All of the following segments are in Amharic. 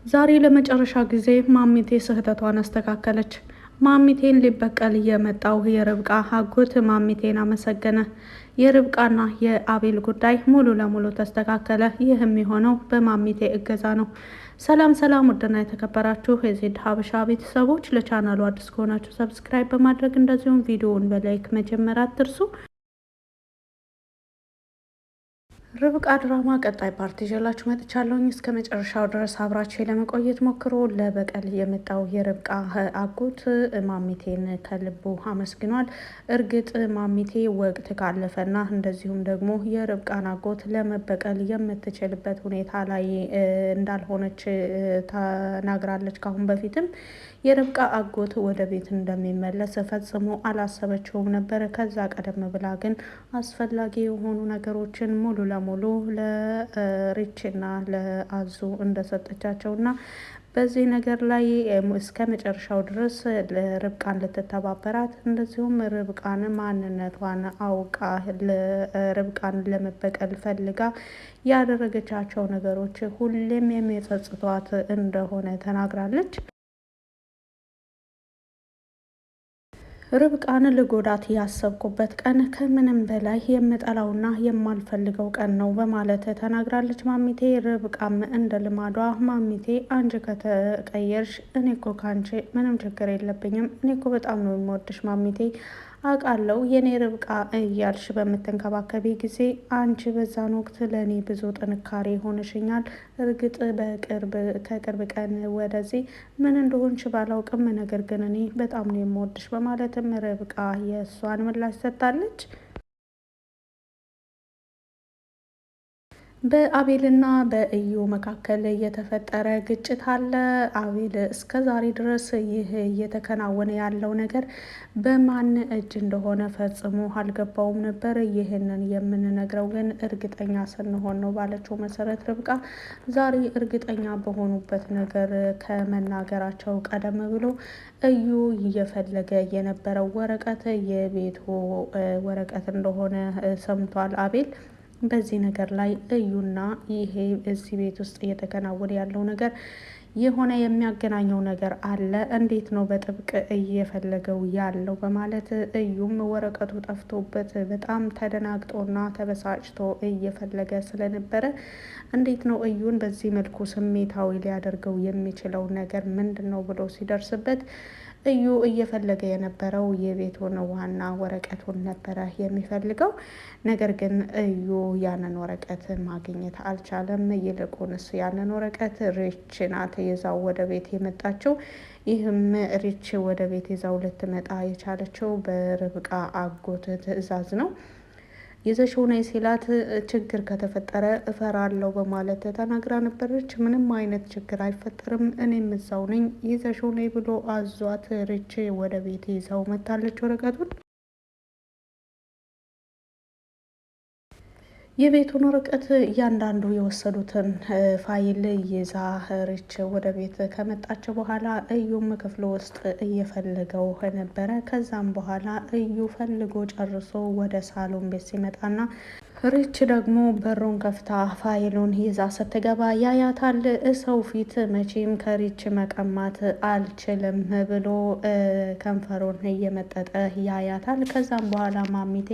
ዛሬ ለመጨረሻ ጊዜ ማሚቴ ስህተቷን አስተካከለች። ማሚቴን ሊበቀል የመጣው የርብቃ አጎት ማሚቴን አመሰገነ። የርብቃና የአቤል ጉዳይ ሙሉ ለሙሉ ተስተካከለ። ይህም የሆነው በማሚቴ እገዛ ነው። ሰላም ሰላም! ውድና የተከበራችሁ የዜድ ሀበሻ ቤተሰቦች ለቻናሉ አዲስ ከሆናችሁ ሰብስክራይብ በማድረግ እንደዚሁም ቪዲዮውን በላይክ መጀመር አትርሱ። ርብቃ ድራማ ቀጣይ ፓርቲ ይዤላችሁ መጥቻለሁኝ። እስከ መጨረሻው ድረስ አብራችሁ ለመቆየት ሞክሮ። ለበቀል የመጣው የርብቃ አጎት ማሚቴን ከልቡ አመስግኗል። እርግጥ ማሚቴ ወቅት ካለፈና እንደዚሁም ደግሞ የርብቃን አጎት ለመበቀል የምትችልበት ሁኔታ ላይ እንዳልሆነች ተናግራለች። ካሁን በፊትም የርብቃ አጎት ወደ ቤት እንደሚመለስ ፈጽሞ አላሰበችውም ነበር። ከዛ ቀደም ብላ ግን አስፈላጊ የሆኑ ነገሮችን ሙሉ ለሙሉ ለሪችና ለአዙ እንደሰጠቻቸውና በዚህ ነገር ላይ እስከ መጨረሻው ድረስ ርብቃን ልትተባበራት እንደዚሁም ርብቃን ማንነቷን አውቃ ርብቃን ለመበቀል ፈልጋ ያደረገቻቸው ነገሮች ሁሌም የሚጸጽቷት እንደሆነ ተናግራለች። ርብቃን ልጎዳት ያሰብኩበት ቀን ከምንም በላይ የምጠላውና የማልፈልገው ቀን ነው በማለት ተናግራለች ማሚቴ። ርብቃም እንደ ልማዷ ማሚቴ አንቺ ከተቀየርሽ እኔ እኮ ካንቺ ምንም ችግር የለብኝም፣ እኔ እኮ በጣም ነው የምወድሽ ማሚቴ አውቃለሁ የኔ ርብቃ እያልሽ በምትንከባከቢ ጊዜ አንቺ በዛን ወቅት ለእኔ ብዙ ጥንካሬ ሆነሽኛል። እርግጥ ከቅርብ ቀን ወደዚህ ምን እንደሆንሽ ባላውቅም ነገር ግን እኔ በጣም ነው የምወድሽ በማለትም ርብቃ የእሷን ምላሽ ሰጥታለች። በአቤልና በእዩ መካከል የተፈጠረ ግጭት አለ። አቤል እስከ ዛሬ ድረስ ይህ እየተከናወነ ያለው ነገር በማን እጅ እንደሆነ ፈጽሞ አልገባውም ነበር። ይህንን የምንነግረው ግን እርግጠኛ ስንሆን ነው ባለችው መሰረት ርብቃ ዛሬ እርግጠኛ በሆኑበት ነገር ከመናገራቸው ቀደም ብሎ እዩ እየፈለገ የነበረው ወረቀት የቤቱ ወረቀት እንደሆነ ሰምቷል አቤል። በዚህ ነገር ላይ እዩና ይሄ እዚህ ቤት ውስጥ እየተከናወነ ያለው ነገር የሆነ የሚያገናኘው ነገር አለ፣ እንዴት ነው በጥብቅ እየፈለገው ያለው በማለት እዩም ወረቀቱ ጠፍቶበት በጣም ተደናግጦና ተበሳጭቶ እየፈለገ ስለነበረ እንዴት ነው እዩን በዚህ መልኩ ስሜታዊ ሊያደርገው የሚችለው ነገር ምንድን ነው ብሎ ሲደርስበት እዩ እየፈለገ የነበረው የቤቱን ዋና ወረቀቱን ነበረ የሚፈልገው። ነገር ግን እዩ ያንን ወረቀት ማግኘት አልቻለም። ይልቁንስ ያንን ወረቀት ሪች ናት ይዛው ወደ ቤት የመጣችው። ይህም ሪች ወደ ቤት ይዛው ልትመጣ የቻለችው በርብቃ አጎት ትዕዛዝ ነው። ይዘሽው ነይ ሲላት ችግር ከተፈጠረ እፈራለሁ በማለት ተናግራ ነበረች። ምንም አይነት ችግር አይፈጠርም እኔም እዛው ነኝ ይዘሽው ነይ ብሎ አዟት ሪች ወደ ቤት ይዛው መታለች ወረቀቱን። የቤቱን ወረቀት እያንዳንዱ የወሰዱትን ፋይል ይዛ ሪች ወደ ቤት ከመጣች በኋላ እዩም ክፍል ውስጥ እየፈለገው ነበረ። ከዛም በኋላ እዩ ፈልጎ ጨርሶ ወደ ሳሎን ቤት ሲመጣና ሪች ደግሞ በሩን ከፍታ ፋይሉን ይዛ ስትገባ ያያታል። ሰው ፊት መቼም ከሪች መቀማት አልችልም ብሎ ከንፈሩን እየመጠጠ ያያታል። ከዛም በኋላ ማሚቴ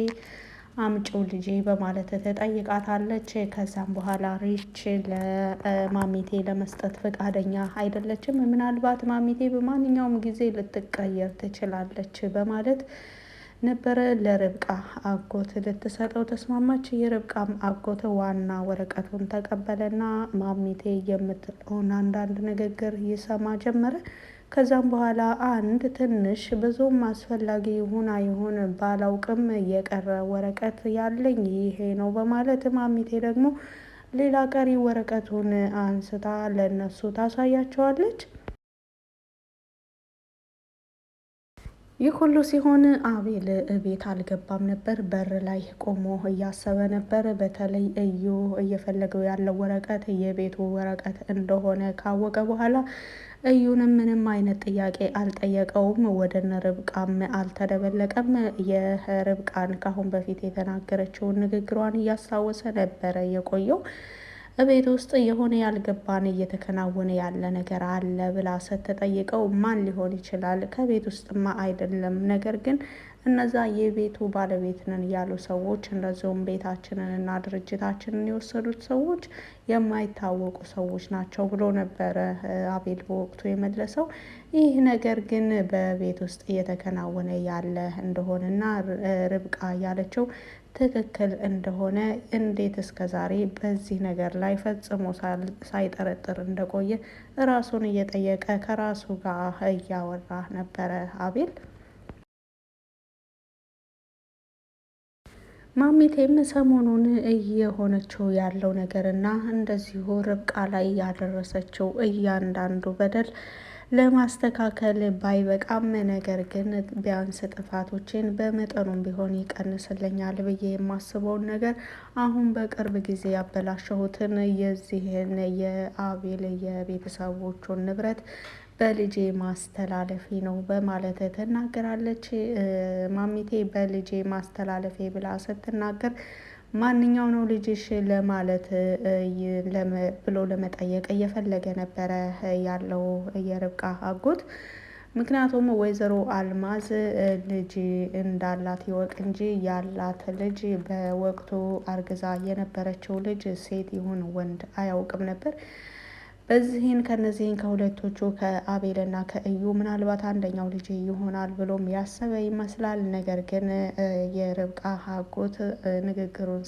አምጪው ልጄ በማለት ተጠይቃታለች። ከዛም በኋላ ሪች ለማሚቴ ለመስጠት ፈቃደኛ አይደለችም። ምናልባት ማሚቴ በማንኛውም ጊዜ ልትቀየር ትችላለች በማለት ነበረ ለርብቃ አጎት ልትሰጠው ተስማማች። የርብቃም አጎት ዋና ወረቀቱን ተቀበለና ማሚቴ የምትለውን አንዳንድ ንግግር ይሰማ ጀመረ። ከዛም በኋላ አንድ ትንሽ ብዙም አስፈላጊ ይሁን አይሁን ባላውቅም የቀረ ወረቀት ያለኝ ይሄ ነው በማለት ማሚቴ ደግሞ ሌላ ቀሪ ወረቀቱን አንስታ ለነሱ ታሳያቸዋለች። ይህ ሁሉ ሲሆን አቤል ቤት አልገባም ነበር። በር ላይ ቆሞ እያሰበ ነበር። በተለይ እዩ እየፈለገው ያለው ወረቀት የቤቱ ወረቀት እንደሆነ ካወቀ በኋላ እዩንም ምንም አይነት ጥያቄ አልጠየቀውም። ወደ ርብቃም አልተደበለቀም። የርብቃን ካሁን በፊት የተናገረችውን ንግግሯን እያስታወሰ ነበረ የቆየው። ቤት ውስጥ የሆነ ያልገባን እየተከናወነ ያለ ነገር አለ ብላ ስትጠይቀው ማን ሊሆን ይችላል? ከቤት ውስጥማ አይደለም፣ ነገር ግን እነዛ የቤቱ ባለቤት ነን ያሉ ሰዎች እንደዚሁም ቤታችንን እና ድርጅታችንን የወሰዱት ሰዎች የማይታወቁ ሰዎች ናቸው ብሎ ነበረ አቤል በወቅቱ የመለሰው። ይህ ነገር ግን በቤት ውስጥ እየተከናወነ ያለ እንደሆነና ርብቃ ያለችው ትክክል እንደሆነ እንዴት እስከ ዛሬ በዚህ ነገር ላይ ፈጽሞ ሳይጠረጥር እንደቆየ ራሱን እየጠየቀ ከራሱ ጋር እያወራ ነበረ አቤል። ማሚቴም ሰሞኑን እየሆነችው ያለው ነገር እና እንደዚሁ ርብቃ ላይ ያደረሰችው እያንዳንዱ በደል ለማስተካከል ባይበቃም ነገር ግን ቢያንስ ጥፋቶችን በመጠኑም ቢሆን ይቀንስልኛል ብዬ የማስበውን ነገር አሁን በቅርብ ጊዜ ያበላሸሁትን የዚህን የአቤል የቤተሰቦቹን ንብረት በልጄ ማስተላለፌ ነው በማለት ትናገራለች። ማሚቴ በልጄ ማስተላለፌ ብላ ስትናገር ማንኛው ነው ልጅሽ ለማለት ብሎ ለመጠየቅ እየፈለገ ነበረ ያለው የርብቃ አጎት። ምክንያቱም ወይዘሮ አልማዝ ልጅ እንዳላት ይወቅ እንጂ ያላት ልጅ በወቅቱ አርግዛ የነበረችው ልጅ ሴት ይሁን ወንድ አያውቅም ነበር። በዚህን ከነዚህን ከሁለቶቹ ከአቤልና ከእዩ ምናልባት አንደኛው ልጅ ይሆናል ብሎም ያሰበ ይመስላል። ነገር ግን የርብቃ አጎት ንግግሩን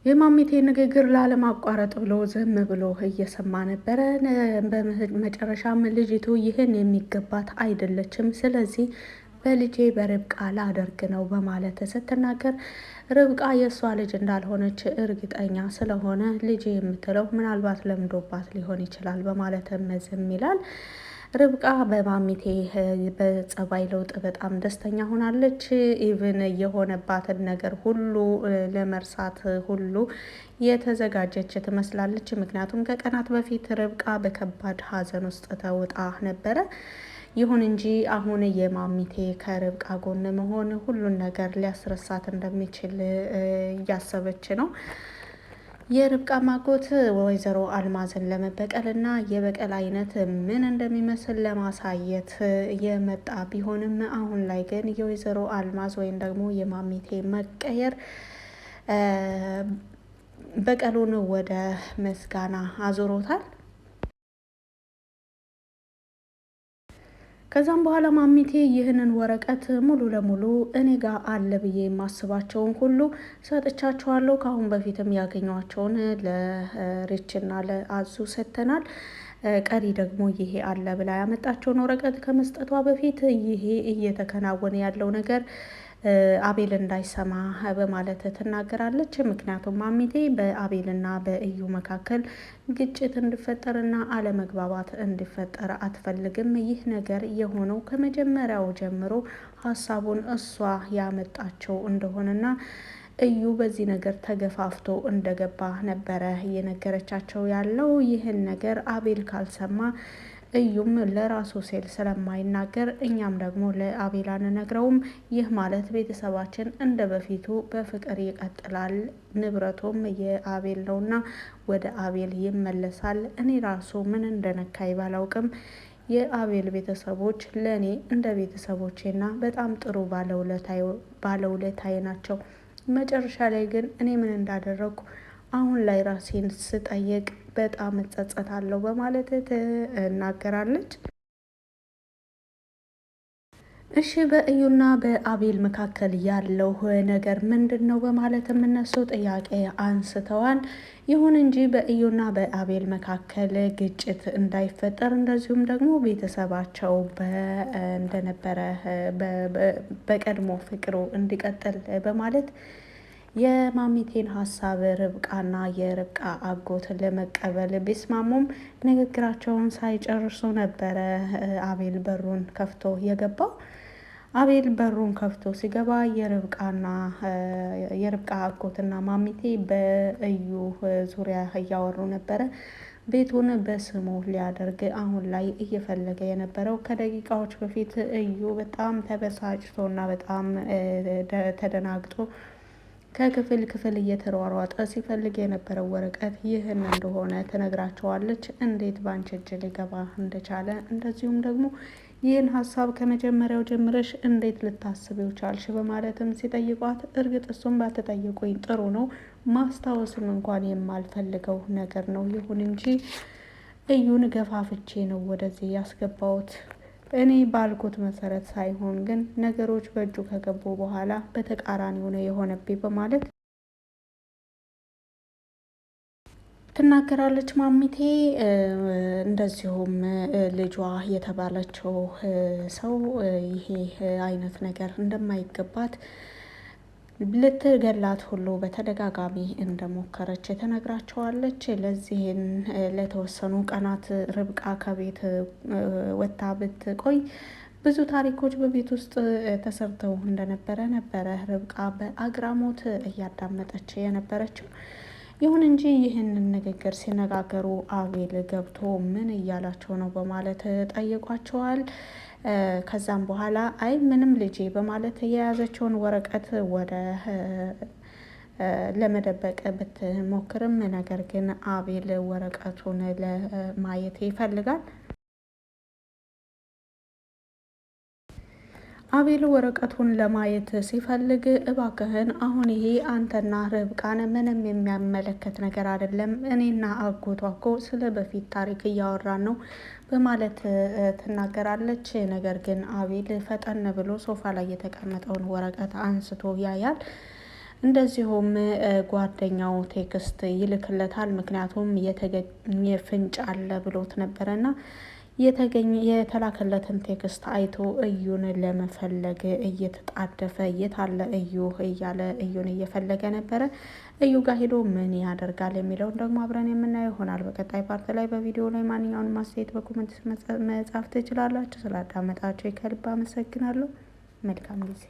የማሚቴ ንግግር ላለማቋረጥ ብሎ ዝም ብሎ እየሰማ ነበረ። በመጨረሻም ልጅቱ ይህን የሚገባት አይደለችም፣ ስለዚህ በልጄ በርብቃ ላደርግ ነው በማለት ስትናገር ርብቃ የእሷ ልጅ እንዳልሆነች እርግጠኛ ስለሆነ ልጄ የምትለው ምናልባት ለምዶባት ሊሆን ይችላል በማለትም ዝም ይላል። ርብቃ በማሚቴ በጸባይ ለውጥ በጣም ደስተኛ ሆናለች። ኢቭን የሆነባትን ነገር ሁሉ ለመርሳት ሁሉ የተዘጋጀች ትመስላለች። ምክንያቱም ከቀናት በፊት ርብቃ በከባድ ሐዘን ውስጥ ተውጣ ነበረ። ይሁን እንጂ አሁን የማሚቴ ከርብቃ ጎን መሆን ሁሉን ነገር ሊያስረሳት እንደሚችል እያሰበች ነው። የርብቃ ማጎት ወይዘሮ አልማዝን ለመበቀል እና የበቀል አይነት ምን እንደሚመስል ለማሳየት የመጣ ቢሆንም አሁን ላይ ግን የወይዘሮ አልማዝ ወይም ደግሞ የማሚቴ መቀየር በቀሉን ወደ ምስጋና አዙሮታል። ከዛም በኋላ ማሚቴ ይህንን ወረቀት ሙሉ ለሙሉ እኔ ጋር አለ ብዬ የማስባቸውን ሁሉ ሰጥቻቸዋለሁ። ከአሁን በፊትም ያገኟቸውን ለሬችና ለአዙ ሰጥተናል። ቀሪ ደግሞ ይሄ አለ ብላ ያመጣቸውን ወረቀት ከመስጠቷ በፊት ይሄ እየተከናወነ ያለው ነገር አቤል እንዳይሰማ በማለት ትናገራለች። ምክንያቱም ማሚቴ በአቤልና በእዩ መካከል ግጭት እንዲፈጠርና አለመግባባት እንዲፈጠር አትፈልግም። ይህ ነገር የሆነው ከመጀመሪያው ጀምሮ ሀሳቡን እሷ ያመጣቸው እንደሆነና እዩ በዚህ ነገር ተገፋፍቶ እንደገባ ነበረ እየነገረቻቸው ያለው። ይህን ነገር አቤል ካልሰማ እዩም ለራሱ ሴል ስለማይናገር እኛም ደግሞ ለአቤል አንነግረውም። ይህ ማለት ቤተሰባችን እንደ በፊቱ በፍቅር ይቀጥላል፣ ንብረቱም የአቤል ነውና ወደ አቤል ይመለሳል። እኔ ራሱ ምን እንደነካኝ ባላውቅም የአቤል ቤተሰቦች ለእኔ እንደ ቤተሰቦቼና በጣም ጥሩ ባለውለታዬ ናቸው። መጨረሻ ላይ ግን እኔ ምን እንዳደረግኩ አሁን ላይ ራሴን ስጠይቅ በጣም እጸጸታለሁ በማለት ትናገራለች። እሺ በእዩና በአቤል መካከል ያለው ነገር ምንድን ነው በማለትም እነሱ ጥያቄ አንስተዋል። ይሁን እንጂ በእዩና በአቤል መካከል ግጭት እንዳይፈጠር እንደዚሁም ደግሞ ቤተሰባቸው እንደነበረ በቀድሞ ፍቅሩ እንዲቀጥል በማለት የማሚቴን ሀሳብ ርብቃና የርብቃ አጎት ለመቀበል ቢስማሙም ንግግራቸውን ሳይጨርሱ ነበረ አቤል በሩን ከፍቶ የገባው። አቤል በሩን ከፍቶ ሲገባ የርብቃ አጎትና ማሚቴ በእዩ ዙሪያ እያወሩ ነበረ። ቤቱን በስሙ ሊያደርግ አሁን ላይ እየፈለገ የነበረው ከደቂቃዎች በፊት እዩ በጣም ተበሳጭቶና በጣም ተደናግጦ ከክፍል ክፍል እየተሯሯጠ ሲፈልግ የነበረው ወረቀት ይህን እንደሆነ ትነግራቸዋለች። እንዴት ባንቺ እጅ ሊገባ እንደቻለ እንደዚሁም ደግሞ ይህን ሀሳብ ከመጀመሪያው ጀምረሽ እንዴት ልታስቢው ቻልሽ? በማለትም ሲጠይቋት እርግጥ እሱም ባትጠይቁኝ ጥሩ ነው፣ ማስታወስም እንኳን የማልፈልገው ነገር ነው። ይሁን እንጂ እዩን ገፋፍቼ ነው ወደዚህ ያስገባሁት። እኔ ባልኩት መሰረት ሳይሆን ግን ነገሮች በእጁ ከገቡ በኋላ በተቃራኒ ሆነ የሆነብኝ በማለት ትናገራለች ማሚቴ። እንደዚሁም ልጇ የተባለችው ሰው ይሄ አይነት ነገር እንደማይገባት ልትገላት ሁሉ በተደጋጋሚ እንደሞከረች ተነግራቸዋለች። ለዚህን ለተወሰኑ ቀናት ርብቃ ከቤት ወጥታ ብትቆይ ብዙ ታሪኮች በቤት ውስጥ ተሰርተው እንደነበረ ርብቃ በአግራሞት እያዳመጠች የነበረችው። ይሁን እንጂ ይህንን ንግግር ሲነጋገሩ አቤል ገብቶ ምን እያላቸው ነው በማለት ጠይቋቸዋል። ከዛም በኋላ አይ ምንም ልጄ በማለት የያዘችውን ወረቀት ወደ ለመደበቅ ብትሞክርም ነገር ግን አቤል ወረቀቱን ለማየት ይፈልጋል። አቤል ወረቀቱን ለማየት ሲፈልግ እባክህን አሁን ይሄ አንተና ርብቃን ምንም የሚያመለከት ነገር አይደለም፣ እኔና አጎቷ እኮ ስለ በፊት ታሪክ እያወራን ነው በማለት ትናገራለች። ነገር ግን አቤል ፈጠን ብሎ ሶፋ ላይ የተቀመጠውን ወረቀት አንስቶ ያያል። እንደዚሁም ጓደኛው ቴክስት ይልክለታል። ምክንያቱም የተገኘ ፍንጭ አለ ብሎት ነበረና የተላከለትን ቴክስት አይቶ እዩን ለመፈለግ እየተጣደፈ የታለ እዩ እያለ እዩን እየፈለገ ነበረ። እዩ ጋር ሄዶ ምን ያደርጋል የሚለውን ደግሞ አብረን የምናየው ይሆናል በቀጣይ ፓርት ላይ። በቪዲዮ ላይ ማንኛውንም ማስተያየት በኮመንት መጻፍ ትችላላችሁ። ስላዳመጣችሁ ከልብ አመሰግናለሁ። መልካም ጊዜ